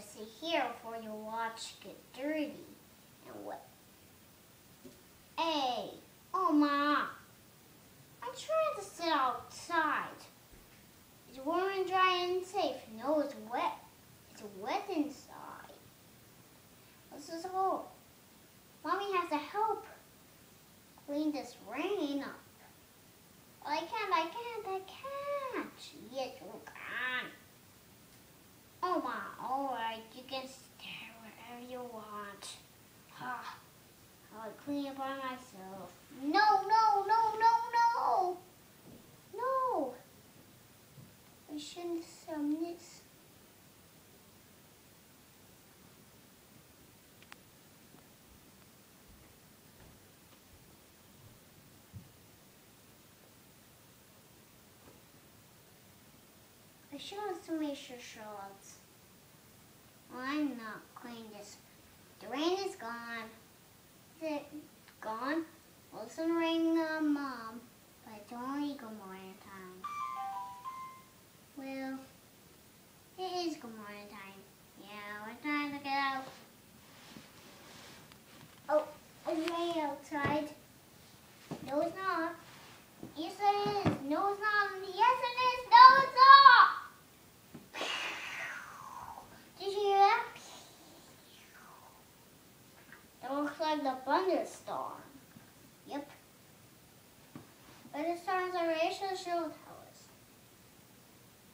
just sit here before your watch get dirty and wet. Hey, oh Ma, I'm trying to sit outside. It's warm and dry and safe. No, it's wet. It's wet inside. Let's just go. Mommy has to help clean this rain up. I can't. Yes, you can. Oh Ma, alright, you can stay wherever you want. I'll clean it by myself. No. No. I shouldn't have done this. I should have made sure shorts. I'm not cleaning this. The rain is gone. Is it gone? Well, it's been raining on Mom, but it's only good morning time. Well, it is good morning time. Yeah, we're trying to get out. Oh, it's raining outside. No, it's not. Yes, it is. No, it's not. Yes, it is. No, it's not. Did you hear that? That looks like the thunderstorm. Yep. Thunderstorms are racial show towers.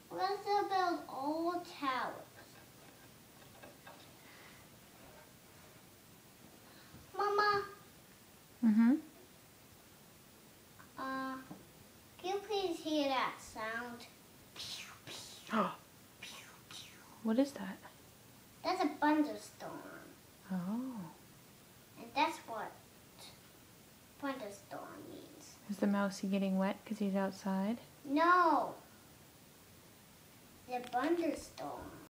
Let's build old towers. Mama. Can you please hear that sound? What is that? That's a thunderstorm. Oh. And that's what thunderstorm means. Is the mousey getting wet because he's outside? No. The thunderstorm.